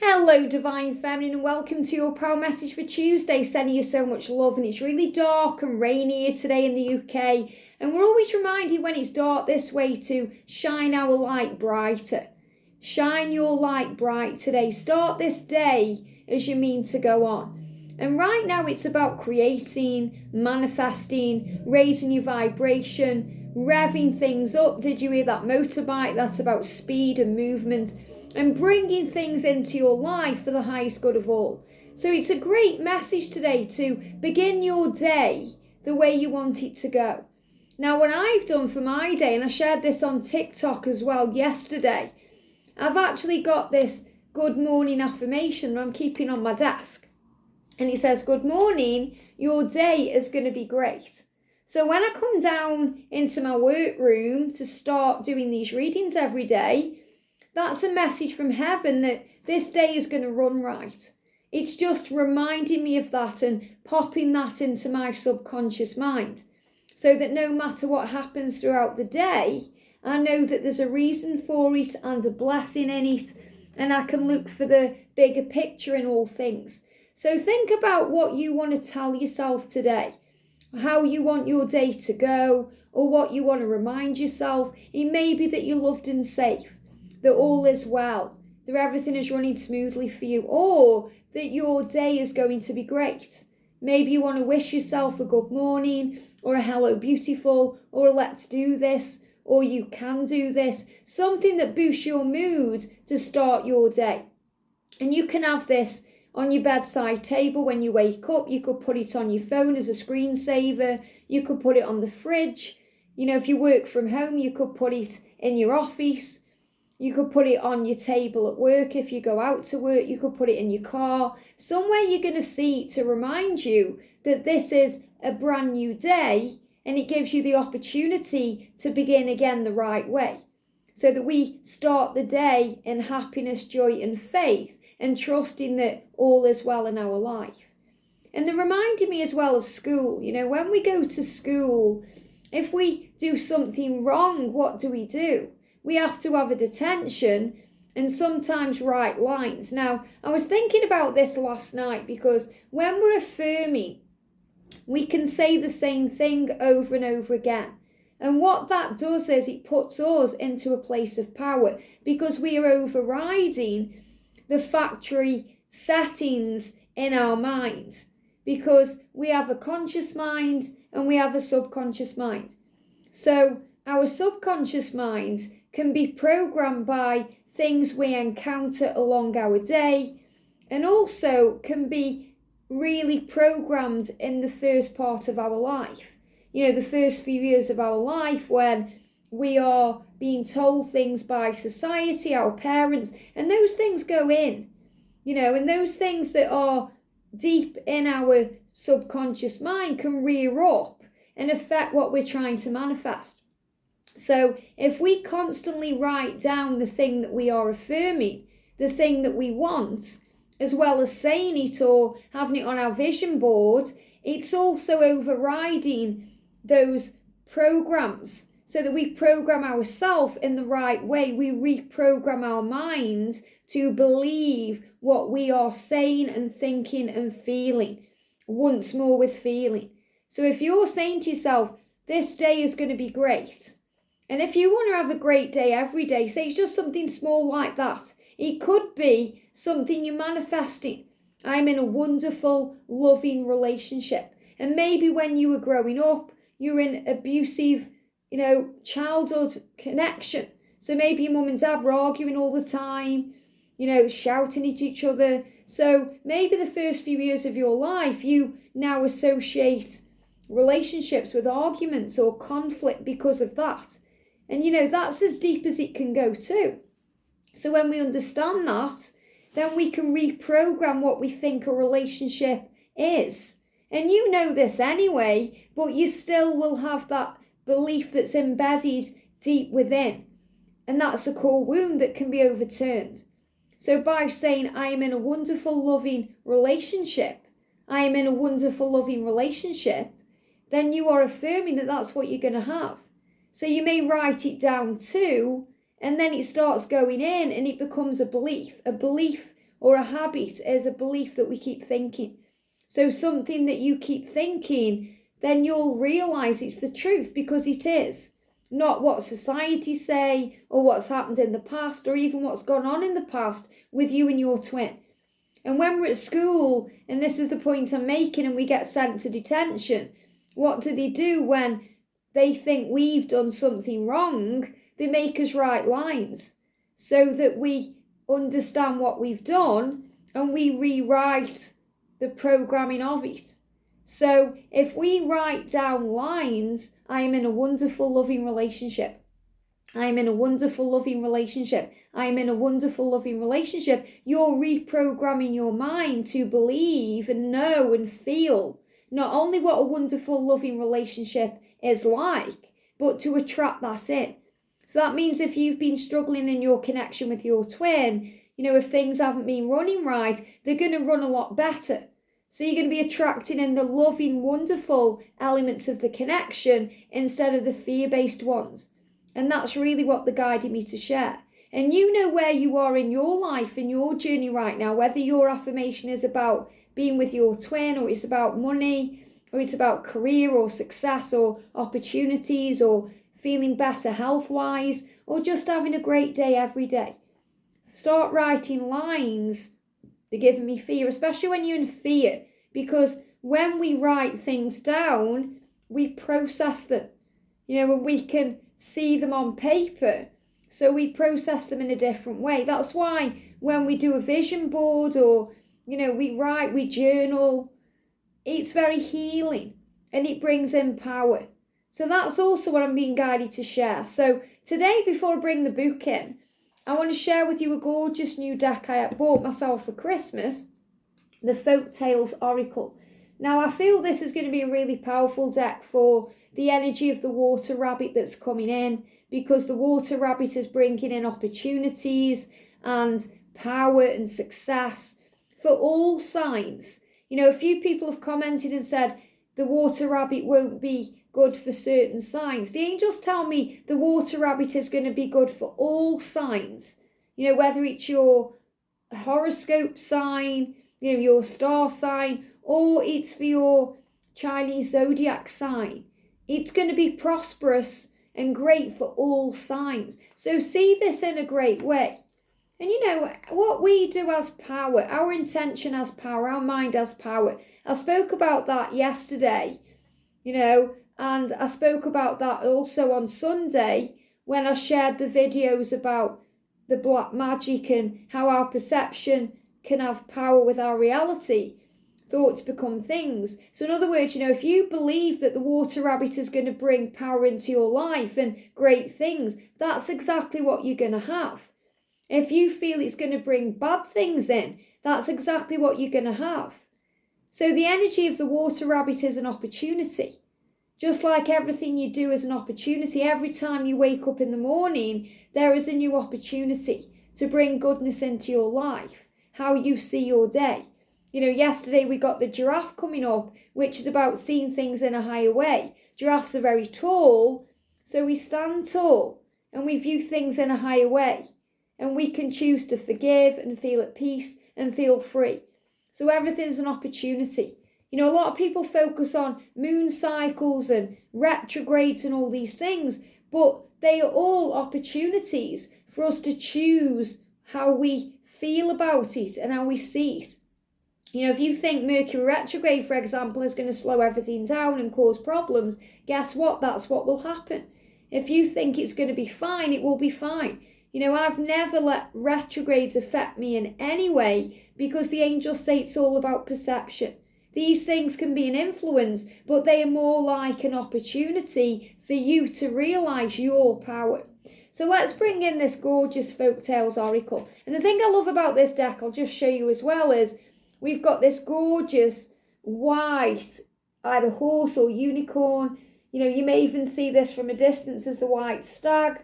Hello Divine Feminine and welcome to your power message for Tuesday, sending you so much love. And it's really dark and rainy here today in the UK, and we're always reminded when it's dark this way to shine our light brighter. Shine your light bright today. Start this day as you mean to go on. And right now it's about creating, manifesting, raising your vibration, revving things up. Did you hear that motorbike? That's about speed and movement, and bringing things into your life for the highest good of all. So it's a great message today to begin your day the way you want it to go. Now, what I've done for my day, and I shared this on TikTok as well yesterday, I've actually got this good morning affirmation that I'm keeping on my desk. And it says, good morning, your day is going to be great. So when I come down into my workroom to start doing these readings every day, that's a message from heaven that this day is going to run right. It's just reminding me of that and popping that into my subconscious mind, so that no matter what happens throughout the day, I know that there's a reason for it and a blessing in it, and I can look for the bigger picture in all things. So think about what you want to tell yourself today, how you want your day to go, or what you want to remind yourself. It may be that you're loved and safe, that all is well, that everything is running smoothly for you, or that your day is going to be great. Maybe you want to wish yourself a good morning, or a hello beautiful, or a let's do this, or you can do this, something that boosts your mood to start your day. And you can have this on your bedside table when you wake up. You could put it on your phone as a screensaver. You could put it on the fridge. If you work from home, you could put it in your office. You could put it on your table at work. If you go out to work, you could put it in your car. Somewhere you're going to see to remind you that this is a brand new day, and it gives you the opportunity to begin again the right way, so that we start the day in happiness, joy and faith, and trusting that all is well in our life. And they reminded me as well of school. When we go to school, if we do something wrong, what do? We have to have a detention and sometimes write lines. Now, I was thinking about this last night, because when we're affirming, we can say the same thing over and over again. And what that does is it puts us into a place of power, because we are overriding the factory settings in our mind, because we have a conscious mind and we have a subconscious mind. So our subconscious mind can be programmed by things we encounter along our day, and also can be really programmed in the first part of our life. The first few years of our life, when we are being told things by society, our parents, and those things go in, and those things that are deep in our subconscious mind can rear up and affect what we're trying to manifest. So if we constantly write down the thing that we are affirming, the thing that we want, as well as saying it or having it on our vision board, it's also overriding those programs, so that we program ourselves in the right way. We reprogram our minds to believe what we are saying and thinking and feeling, once more with feeling. So if you're saying to yourself, this day is going to be great, and if you want to have a great day every day, say it's just something small like that. It could be something you're manifesting. I'm in a wonderful, loving relationship. And maybe when you were growing up, you're in abusive, childhood connection. So maybe your mum and dad were arguing all the time, shouting at each other. So maybe the first few years of your life, you now associate relationships with arguments or conflict because of that. And that's as deep as it can go too. So when we understand that, then we can reprogram what we think a relationship is. And you know this anyway, but you still will have that belief that's embedded deep within. And that's a core wound that can be overturned. So by saying, I am in a wonderful, loving relationship, I am in a wonderful, loving relationship, then you are affirming that that's what you're going to have. So you may write it down too, and then it starts going in and it becomes a belief or a habit is a belief that we keep thinking. So something that you keep thinking, then you'll realize it's the truth because it is. Not what society say or what's happened in the past or even what's gone on in the past with you and your twin. And when we're at school, and this is the point I'm making, and we get sent to detention, what do when they think we've done something wrong? They make us write lines so that we understand what we've done and we rewrite the programming of it. So if we write down lines, I am in a wonderful, loving relationship. I am in a wonderful, loving relationship. I am in a wonderful, loving relationship. You're reprogramming your mind to believe and know and feel not only what a wonderful, loving relationship is like, but to attract that in. So that means if you've been struggling in your connection with your twin, if things haven't been running right, they're going to run a lot better. So you're going to be attracting in the loving, wonderful elements of the connection instead of the fear-based ones. And that's really what they're guiding me to share. And you know where you are in your life, in your journey right now, whether your affirmation is about being with your twin, or it's about money, or it's about career or success or opportunities or feeling better health-wise, or just having a great day every day. Start writing lines. They're giving me fear, especially when you're in fear, because when we write things down, we process them, and we can see them on paper. So we process them in a different way. That's why when we do a vision board or, we write, we journal, it's very healing and it brings in power. So that's also what I'm being guided to share. So today, before I bring the book in, I want to share with you a gorgeous new deck I bought myself for Christmas, the Foxtails Oracle. Now, I feel this is going to be a really powerful deck for the energy of the water rabbit that's coming in, because the water rabbit is bringing in opportunities and power and success for all signs. A few people have commented and said the water rabbit won't be good for certain signs. The angels tell me the water rabbit is going to be good for all signs. Whether it's your horoscope sign, your star sign, or it's for your Chinese zodiac sign. It's going to be prosperous and great for all signs. So see this in a great way. And what we do has power. Our intention has power. Our mind has power. I spoke about that yesterday, and I spoke about that also on Sunday when I shared the videos about the black magic and how our perception can have power with our reality. Thoughts become things. So in other words, if you believe that the water rabbit is going to bring power into your life and great things, that's exactly what you're going to have. If you feel it's going to bring bad things in, that's exactly what you're going to have. So the energy of the water rabbit is an opportunity. Just like everything you do is an opportunity. Every time you wake up in the morning, there is a new opportunity to bring goodness into your life, how you see your day. Yesterday we got the giraffe coming up, which is about seeing things in a higher way. Giraffes are very tall, so we stand tall and we view things in a higher way. And we can choose to forgive and feel at peace and feel free. So everything's an opportunity. A lot of people focus on moon cycles and retrogrades and all these things, but they are all opportunities for us to choose how we feel about it and how we see it. If you think Mercury retrograde, for example, is going to slow everything down and cause problems, guess what? That's what will happen. If you think it's going to be fine, it will be fine. I've never let retrogrades affect me in any way because the angels say it's all about perception. These things can be an influence, but they are more like an opportunity for you to realise your power. So let's bring in this gorgeous Foxtails Oracle. And the thing I love about this deck, I'll just show you as well, is we've got this gorgeous white, either horse or unicorn. You may even see this from a distance as the white stag.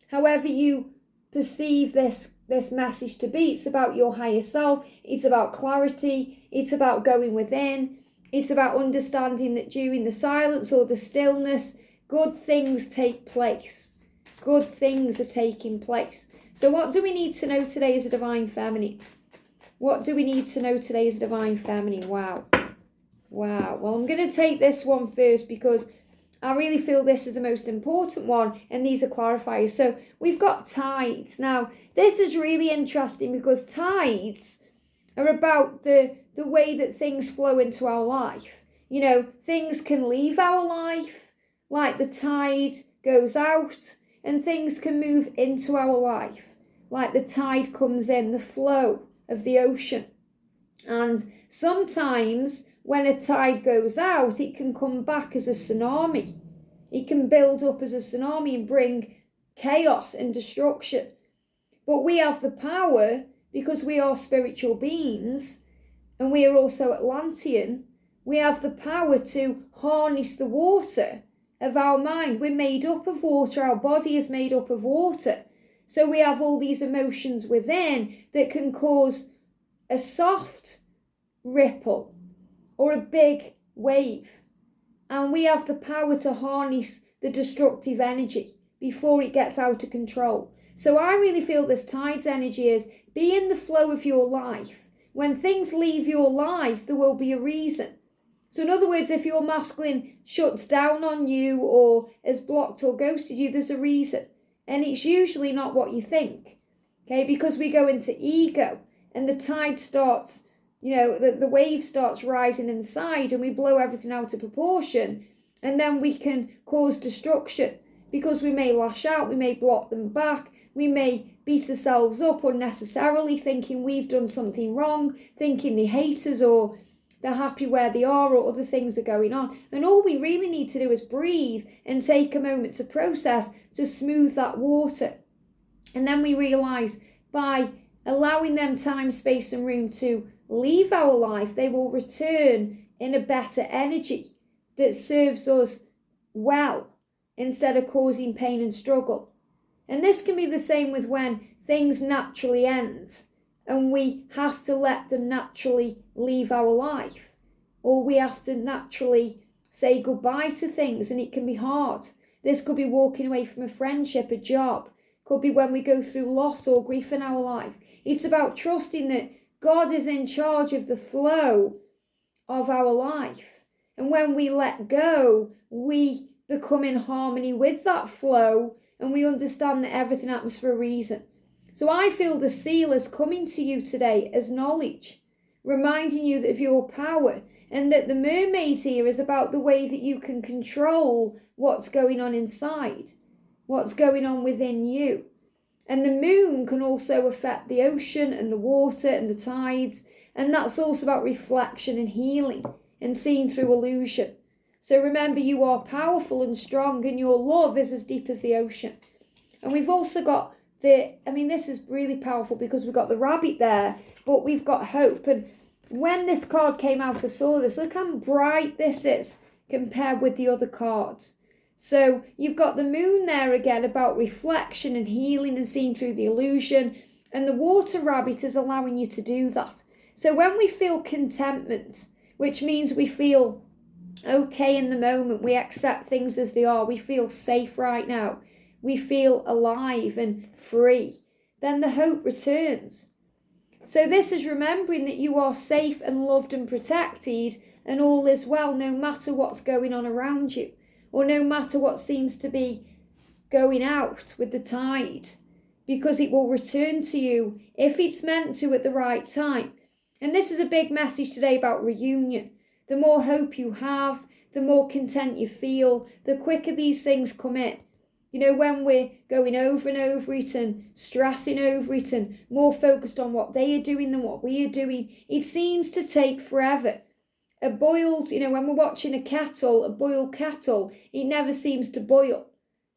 However you perceive this message to be, it's about your higher self, it's about clarity, it's about going within, it's about understanding that during the silence or the stillness, good things take place. Good things are taking place. So what do we need to know today as a divine feminine? What do we need to know today as Divine Feminine? Wow. Wow. Well, I'm going to take this one first because I really feel this is the most important one, and these are clarifiers. So we've got tides. Now, this is really interesting because tides are about the way that things flow into our life. You know, things can leave our life, like the tide goes out, and things can move into our life, like the tide comes in, the flow of the ocean. And sometimes when a tide goes out, it can come back as a tsunami. It can build up as a tsunami and bring chaos and destruction. But we have the power, because we are spiritual beings, and we are also Atlantean, we have the power to harness the water of our mind. We're made up of water. Our body is made up of water. So we have all these emotions within that can cause a soft ripple or a big wave. And we have the power to harness the destructive energy before it gets out of control. So I really feel this tides energy is be in the flow of your life. When things leave your life, there will be a reason. So in other words, if your masculine shuts down on you or has blocked or ghosted you, there's a reason. And it's usually not what you think. Okay, because we go into ego and the tide starts, you know, the wave starts rising inside and we blow everything out of proportion. And then we can cause destruction because we may lash out, we may block them back, we may beat ourselves up unnecessarily, thinking we've done something wrong, thinking they hate us or they're happy where they are or other things are going on. And all we really need to do is breathe and take a moment to process, to smooth that water. And then we realise by allowing them time, space and room to leave our life, they will return in a better energy that serves us well instead of causing pain and struggle. And this can be the same with when things naturally end and we have to let them naturally leave our life, or we have to naturally say goodbye to things, and it can be hard. This could be walking away from a friendship, a job, could be when we go through loss or grief in our life. It's about trusting that God is in charge of the flow of our life. And when we let go, we become in harmony with that flow and we understand that everything happens for a reason. So I feel the seal is coming to you today as knowledge, reminding you of your power, and that the mermaid here is about the way that you can control what's going on inside, what's going on within you. And the moon can also affect the ocean and the water and the tides, and that's also about reflection and healing and seeing through illusion. So remember, you are powerful and strong, and your love is as deep as the ocean. And we've also got this is really powerful because we've got the rabbit there, but we've got hope. And when this card came out, I saw this. Look how bright this is compared with the other cards. So you've got the moon there again about reflection and healing and seeing through the illusion. And the water rabbit is allowing you to do that. So when we feel contentment, which means we feel okay in the moment, we accept things as they are, we feel safe right now, we feel alive and free, then the hope returns. So this is remembering that you are safe and loved and protected, and all is well, no matter what's going on around you, or no matter what seems to be going out with the tide, because it will return to you if it's meant to at the right time. And this is a big message today about reunion. The more hope you have, the more content you feel, the quicker these things come in. You know, when we're going over and over it and stressing over it and more focused on what they are doing than what we are doing, it seems to take forever. When we're watching a boiled kettle, it never seems to boil.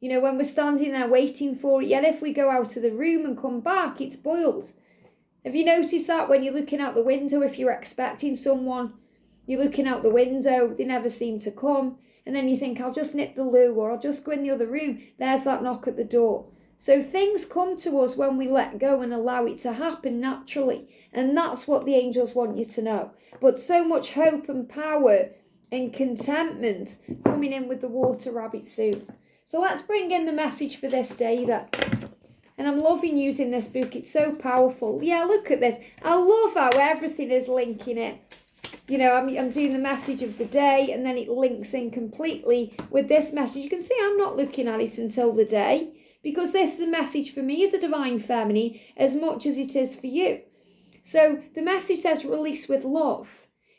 You know, when we're standing there waiting for it, yet if we go out of the room and come back, it's boiled. Have you noticed that when you're looking out the window, if you're expecting someone, you're looking out the window, they never seem to come. And then you think, I'll just nip the loo, or I'll just go in the other room. There's that knock at the door. So things come to us when we let go and allow it to happen naturally. And that's what the angels want you to know. But so much hope and power and contentment coming in with the water rabbit soon. So let's bring in the message for this day then. And I'm loving using this book. It's so powerful. Yeah, look at this. I love how everything is linking in. You know, I'm doing the message of the day, and then it links in completely with this message. You can see I'm not looking at it until the day, because this is a message for me as a divine feminine as much as it is for you. So the message says release with love.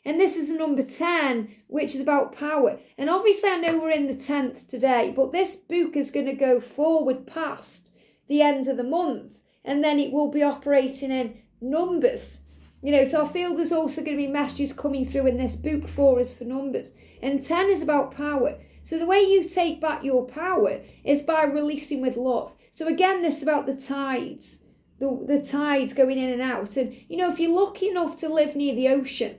And this is the number 10, which is about power. And obviously I know we're in the 10th today, but this book is going to go forward past the end of the month. And then it will be operating in numbers. You know, so I feel there's also going to be messages coming through in this book for us for numbers. And 10 is about power. So the way you take back your power is by releasing with love. So again, this is about the tides. The tides going in and out. And, you know, if you're lucky enough to live near the ocean,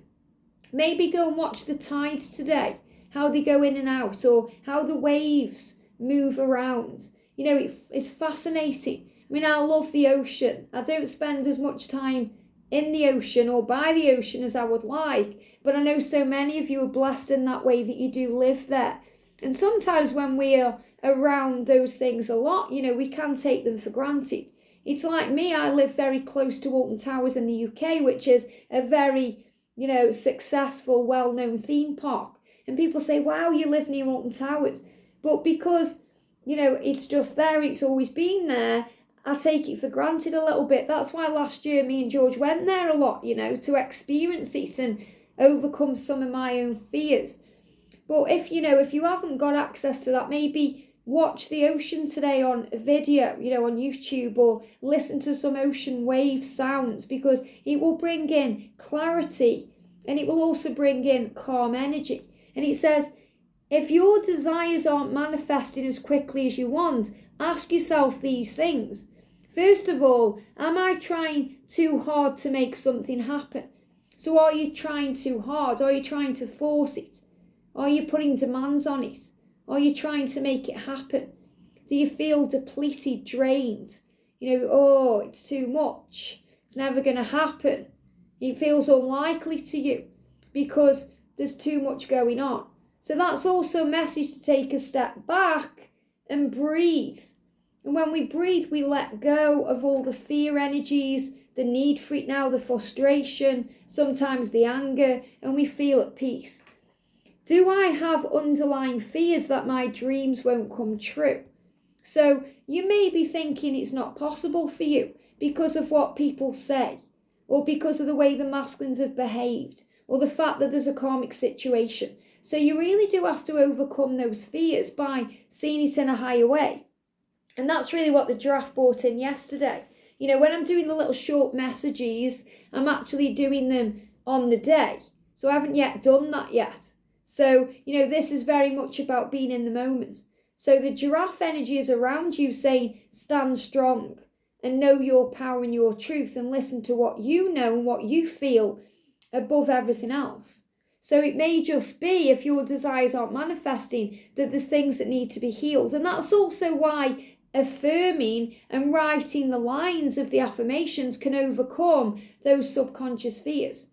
maybe go and watch the tides today, how they go in and out, or how the waves move around. You know, it's fascinating. I mean, I love the ocean. I don't spend as much time in the ocean or by the ocean as I would like, but I know so many of you are blessed in that way that you do live there. And sometimes when we're around those things a lot, you know, we can take them for granted. It's like me, I live very close to Alton Towers in the UK, which is a very, you know, successful, well-known theme park. And people say, wow, you live near Alton Towers. But because, you know, it's just there, it's always been there, I take it for granted a little bit. That's why last year me and George went there a lot, you know, to experience it and overcome some of my own fears. But if you haven't got access to that, maybe watch the ocean today on a video, you know, on YouTube, or listen to some ocean wave sounds, because it will bring in clarity and it will also bring in calm energy. And it says, if your desires aren't manifesting as quickly as you want, ask yourself these things. First of all, am I trying too hard to make something happen? So are you trying too hard? Are you trying to force it? Are you putting demands on it? Are you trying to make it happen? Do you feel depleted, drained? You know, oh, it's too much. It's never going to happen. It feels unlikely to you because there's too much going on. So that's also a message to take a step back and breathe. And when we breathe, we let go of all the fear energies, the need for it now, the frustration, sometimes the anger, and we feel at peace. Do I have underlying fears that my dreams won't come true? So you may be thinking it's not possible for you because of what people say, or because of the way the masculines have behaved, or the fact that there's a karmic situation. So you really do have to overcome those fears by seeing it in a higher way. And that's really what the draft brought in yesterday. You know, when I'm doing the little short messages, I'm actually doing them on the day. So I haven't yet done that yet. So, you know, this is very much about being in the moment. So the giraffe energy is around you saying, stand strong and know your power and your truth, and listen to what you know and what you feel above everything else. So it may just be, if your desires aren't manifesting, that there's things that need to be healed. And that's also why affirming and writing the lines of the affirmations can overcome those subconscious fears.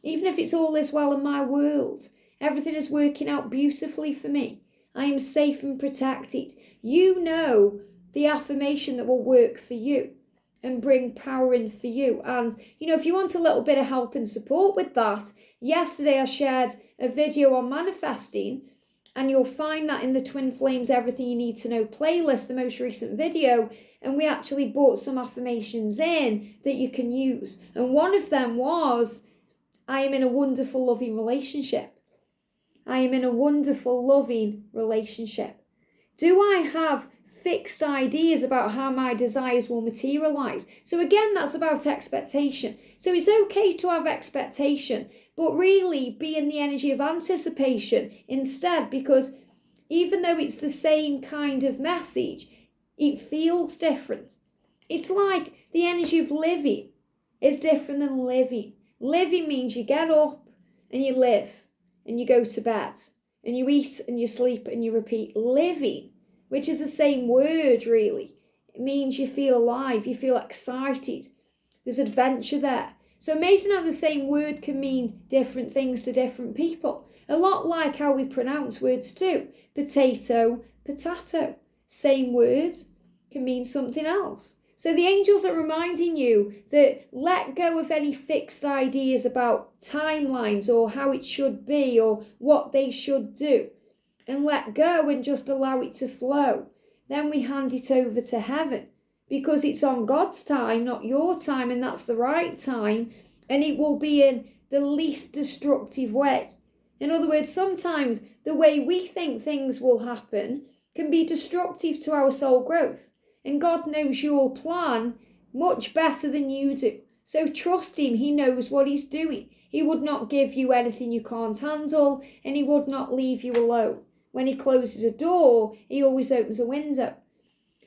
Even if it's all is well in my world, everything is working out beautifully for me, I am safe and protected. You know the affirmation that will work for you and bring power in for you. And, you know, if you want a little bit of help and support with that, yesterday I shared a video on manifesting, and you'll find that in the Twin Flames Everything You Need to Know playlist, the most recent video. And we actually brought some affirmations in that you can use. And one of them was, I am in a wonderful, loving relationship. I am in a wonderful, loving relationship. Do I have fixed ideas about how my desires will materialize? So again, that's about expectation. So it's okay to have expectation, but really be in the energy of anticipation instead, because even though it's the same kind of message, it feels different. It's like the energy of living is different than living. Living means you get up and you live and you go to bed and you eat and you sleep and you repeat. Living, which is the same word really, it means you feel alive, you feel excited, there's adventure there. So amazing how the same word can mean different things to different people. A lot like how we pronounce words too. Potato, potato. Same word can mean something else. So the angels are reminding you that let go of any fixed ideas about timelines or how it should be or what they should do, and let go and just allow it to flow. Then we hand it over to heaven, because it's on God's time, not your time, and that's the right time, and it will be in the least destructive way. In other words, sometimes the way we think things will happen can be destructive to our soul growth. And God knows your plan much better than you do. So trust him, he knows what he's doing. He would not give you anything you can't handle, and he would not leave you alone. When he closes a door, he always opens a window.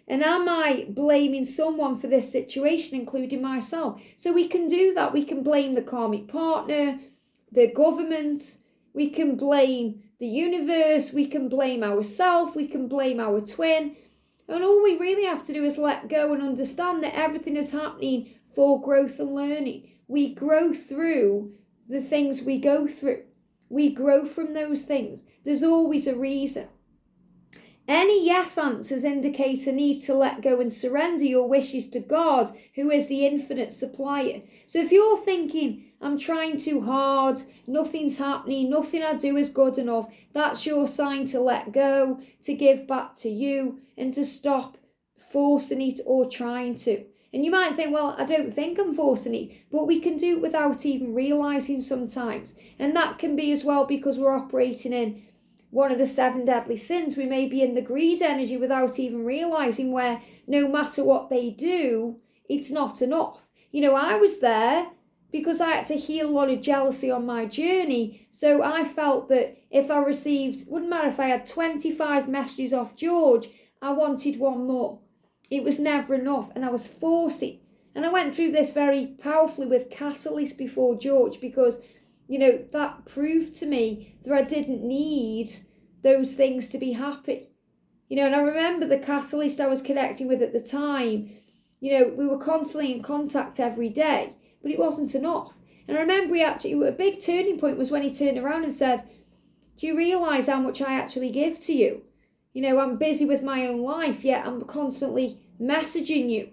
And am I blaming someone for this situation, including myself? So we can do that. We can blame the karmic partner, the government, we can blame the universe, we can blame ourselves, we can blame our twin. And all we really have to do is let go and understand that everything is happening for growth and learning. We grow through the things we go through. We grow from those things. There's always a reason. Any yes answers indicate a need to let go and surrender your wishes to God, who is the infinite supplier. So if you're thinking, I'm trying too hard, nothing's happening, nothing I do is good enough, that's your sign to let go, to give back to you, and to stop forcing it or trying to. And you might think, well, I don't think I'm forcing it, but we can do it without even realising sometimes. And that can be as well because we're operating in one of the 7 deadly sins. We may be in the greed energy without even realising, where no matter what they do, it's not enough. I was there because I had to heal a lot of jealousy on my journey. So I felt that if I received, wouldn't matter if I had 25 messages off George, I wanted one more. It was never enough, and I was forcing. And I went through this very powerfully with Catalyst before George, because that proved to me that I didn't need those things to be happy. And I remember the Catalyst I was connecting with at the time, we were constantly in contact every day, but it wasn't enough. And I remember a big turning point was when he turned around and said, do you realise how much I actually give to you? I'm busy with my own life, yet I'm constantly messaging you.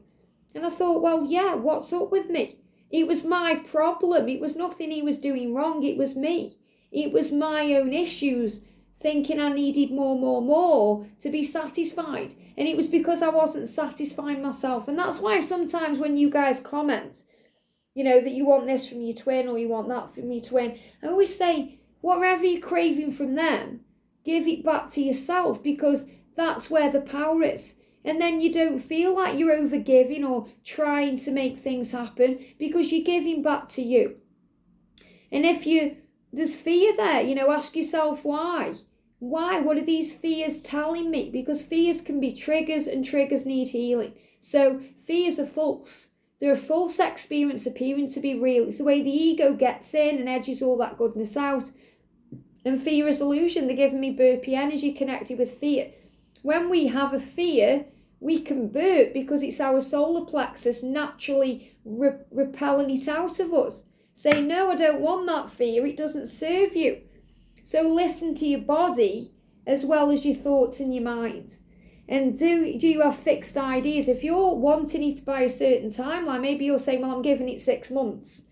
And I thought, well, yeah, what's up with me? It was my problem. It was nothing he was doing wrong. It was me. It was my own issues, thinking I needed more to be satisfied. And it was because I wasn't satisfying myself. And that's why sometimes when you guys comment, that you want this from your twin or you want that from your twin, I always say, whatever you're craving from them, give it back to yourself, because that's where the power is. And then you don't feel like you're overgiving or trying to make things happen, because you're giving back to you. And if there's fear there, ask yourself why. Why? What are these fears telling me? Because fears can be triggers, and triggers need healing. So fears are false. They're a false experience appearing to be real. It's the way the ego gets in and edges all that goodness out. And fear is illusion. They're giving me burpee energy connected with fear. When we have a fear, we can burp because it's our solar plexus naturally repelling it out of us. Say, no, I don't want that fear. It doesn't serve you. So listen to your body as well as your thoughts and your mind. And do you have fixed ideas? If you're wanting it by a certain timeline, maybe you're saying, well, I'm giving it 6 months.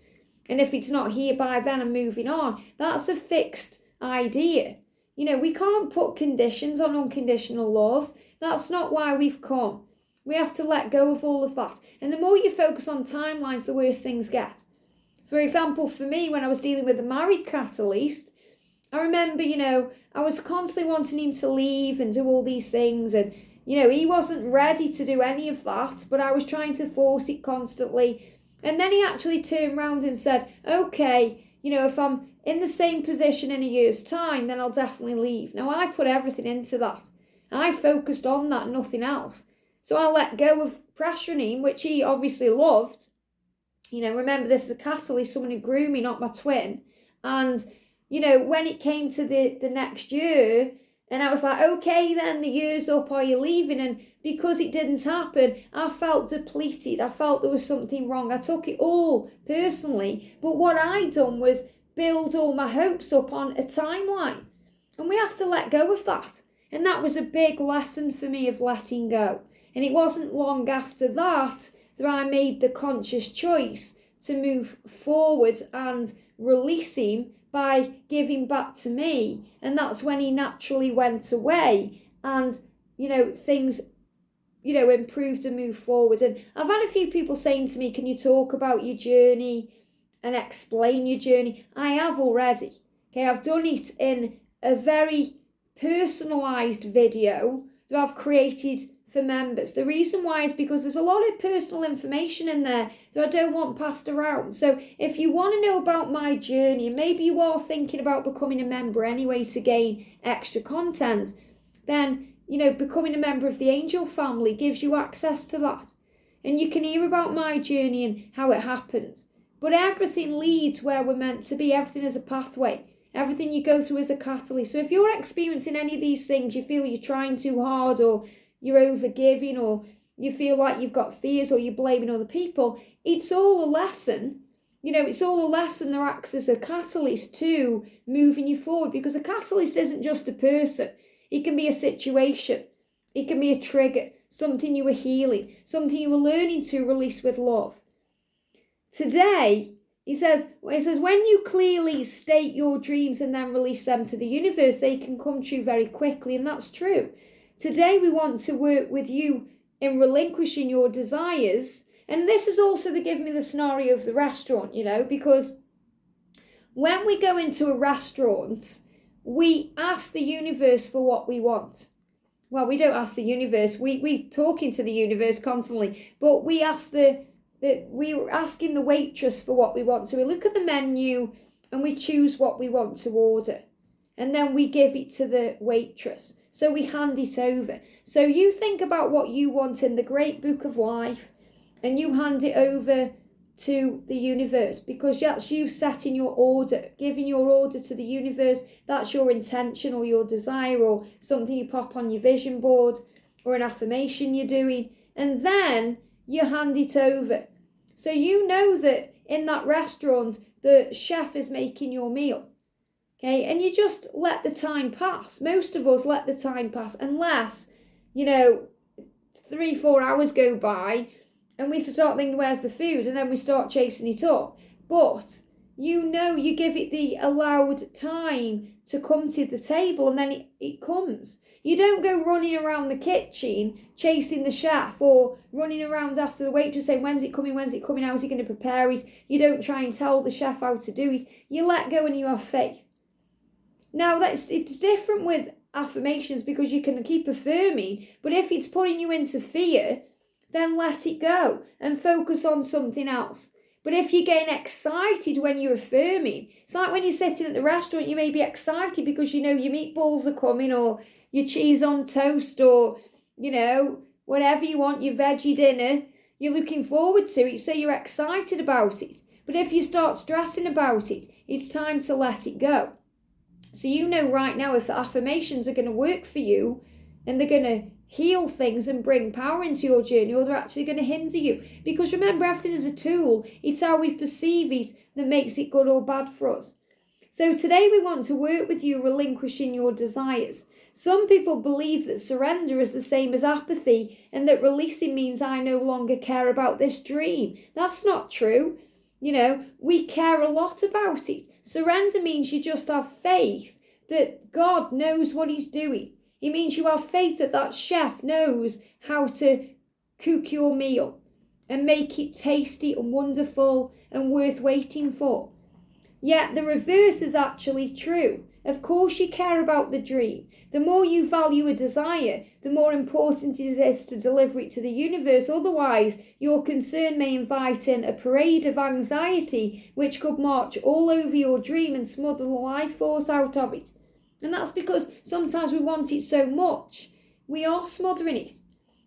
And if it's not here by then, I'm moving on. That's a fixed idea. We can't put conditions on unconditional love. That's not why we've come. We have to let go of all of that. And the more you focus on timelines, the worse things get. For example, for me, when I was dealing with a married Catalyst, I remember, I was constantly wanting him to leave and do all these things. And, he wasn't ready to do any of that, but I was trying to force it constantly. And then he actually turned around and said, okay, if I'm in the same position in a year's time, then I'll definitely leave. Now, I put everything into that. I focused on that, nothing else. So I let go of pressuring him, which he obviously loved. Remember, this is a Catalyst, someone who grew me, not my twin. And, when it came to the next year, and I was like, okay, then the year's up, are you leaving? And because it didn't happen, I felt depleted. I felt there was something wrong. I took it all personally. But what I done was build all my hopes up on a timeline. And we have to let go of that. And that was a big lesson for me of letting go. And it wasn't long after that that I made the conscious choice to move forward and release him by giving back to me. And that's when he naturally went away and, things, improved and moved forward. And I've had a few people saying to me, can you talk about your journey and explain your journey? I have already. Okay, I've done it in a very personalised video that I've created for members. The reason why is because there's a lot of personal information in there that I don't want passed around. So if you want to know about my journey, and maybe you are thinking about becoming a member anyway to gain extra content, then becoming a member of the Angel family gives you access to that. And you can hear about my journey and how it happened. But everything leads where we're meant to be. Everything is a pathway. Everything you go through is a catalyst. So if you're experiencing any of these things, you feel you're trying too hard, or you're overgiving, or you feel like you've got fears, or you're blaming other people, it's all a lesson. It's all a lesson that acts as a catalyst to moving you forward, because a catalyst isn't just a person. It can be a situation. It can be a trigger, something you were healing, something you were learning to release with love. Today, He says, when you clearly state your dreams and then release them to the universe, they can come true very quickly, and that's true. Today we want to work with you in relinquishing your desires, and this is also to give me the scenario of the restaurant, because when we go into a restaurant, we ask the universe for what we want. Well, we don't ask the universe, we talking to the universe constantly, but we ask we're asking the waitress for what we want. So we look at the menu and we choose what we want to order. And then we give it to the waitress. So we hand it over. So you think about what you want in the great book of life and you hand it over to the universe, because that's you setting your order, giving your order to the universe. That's your intention or your desire or something you pop on your vision board or an affirmation you're doing. And then you hand it over. So you know that in that restaurant, the chef is making your meal. Okay, and you just let the time pass. Most of us let the time pass unless, 3-4 hours go by and we start thinking, where's the food? And then we start chasing it up. But you give it the allowed time to come to the table, and then it comes. You don't go running around the kitchen chasing the chef, or running around after the waitress saying, when's it coming, how is he going to prepare it? You don't try and tell the chef how to do it. You let go and you have faith. Now, it's different with affirmations, because you can keep affirming, but if it's putting you into fear, then let it go and focus on something else. But if you're getting excited when you're affirming, it's like when you're sitting at the restaurant, you may be excited because your meatballs are coming, or your cheese on toast, or, whatever you want, your veggie dinner, you're looking forward to it, so you're excited about it. But if you start stressing about it, it's time to let it go. So right now if the affirmations are going to work for you, and they're going to heal things and bring power into your journey, or they're actually going to hinder you. Because remember, everything is a tool. It's how we perceive it that makes it good or bad for us. So today we want to work with you relinquishing your desires. Some people believe that surrender is the same as apathy, and that releasing means I no longer care about this dream. That's not true. We care a lot about it. Surrender means you just have faith that God knows what he's doing. It means you have faith that that chef knows how to cook your meal and make it tasty and wonderful and worth waiting for. Yet the reverse is actually true. Of course you care about the dream. The more you value a desire, the more important it is to deliver it to the universe. Otherwise, your concern may invite in a parade of anxiety which could march all over your dream and smother the life force out of it. And that's because sometimes we want it so much, we are smothering it.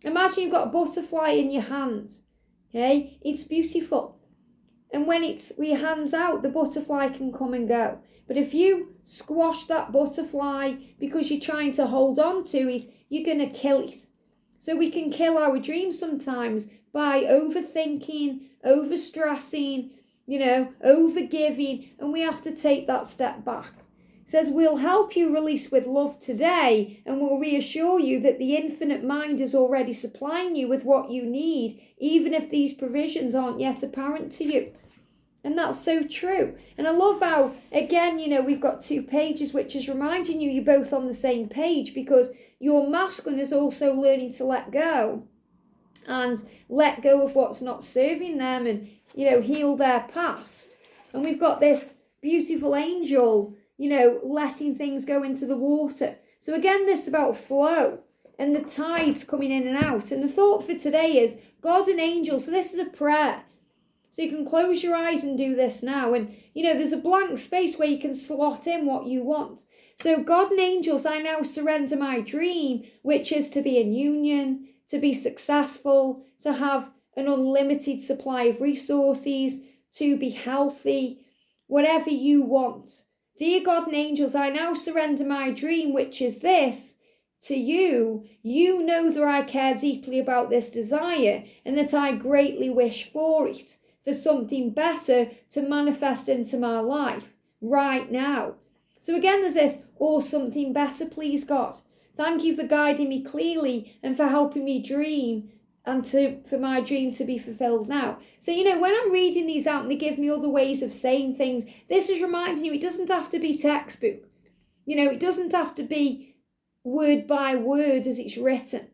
Imagine you've got a butterfly in your hand. Okay, it's beautiful. And when with your hands out, the butterfly can come and go. But if you squash that butterfly because you're trying to hold on to it, you're going to kill it. So we can kill our dreams sometimes by overthinking, overstressing, overgiving, and we have to take that step back. It says, we'll help you release with love today, and we'll reassure you that the infinite mind is already supplying you with what you need, even if these provisions aren't yet apparent to you. And that's so true. And I love how, again, we've got 2 pages, which is reminding you you're both on the same page, because your masculine is also learning to let go and let go of what's not serving them and, heal their past. And we've got this beautiful angel, letting things go into the water. So again, this is about flow and the tides coming in and out. And the thought for today is God and angels. So this is a prayer. So you can close your eyes and do this now. And, there's a blank space where you can slot in what you want. So God and angels, I now surrender my dream, which is to be in union, to be successful, to have an unlimited supply of resources, to be healthy, whatever you want. Dear God and angels, I now surrender my dream, which is this, to you. You know that I care deeply about this desire and that I greatly wish for it, for something better to manifest into my life right now. So again, there's this, or something better, please God. Thank you for guiding me clearly and for helping me dream and for my dream to be fulfilled now. So, when I'm reading these out and they give me other ways of saying things, this is reminding you it doesn't have to be textbook. It doesn't have to be word by word as it's written.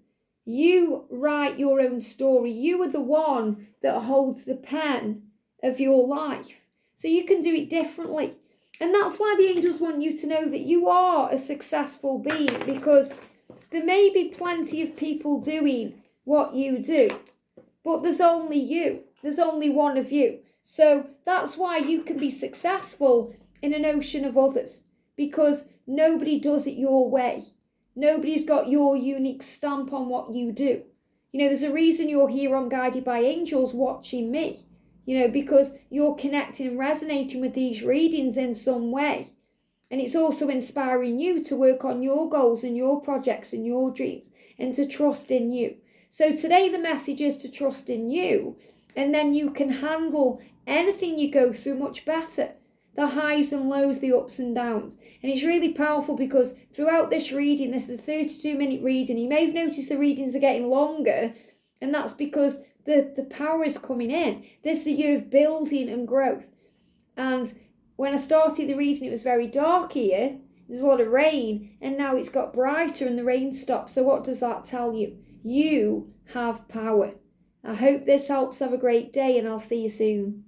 You write your own story. You are the one that holds the pen of your life. So you can do it differently. And that's why the angels want you to know that you are a successful being, because there may be plenty of people doing what you do, but there's only you. There's only one of you. So that's why you can be successful in an ocean of others, because nobody does it your way. Nobody's got your unique stamp on what you do. There's a reason you're here on Guided by Angels watching me, because you're connecting and resonating with these readings in some way. And it's also inspiring you to work on your goals and your projects and your dreams and to trust in you. So today the message is to trust in you, and then you can handle anything you go through much better. The highs and lows, the ups and downs. And it's really powerful because throughout this reading, this is a 32-minute reading. You may have noticed the readings are getting longer, and that's because the power is coming in. This is a year of building and growth. And when I started the reading, it was very dark here. There's a lot of rain, and now it's got brighter and the rain stopped. So what does that tell you? You have power. I hope this helps. Have a great day, and I'll see you soon.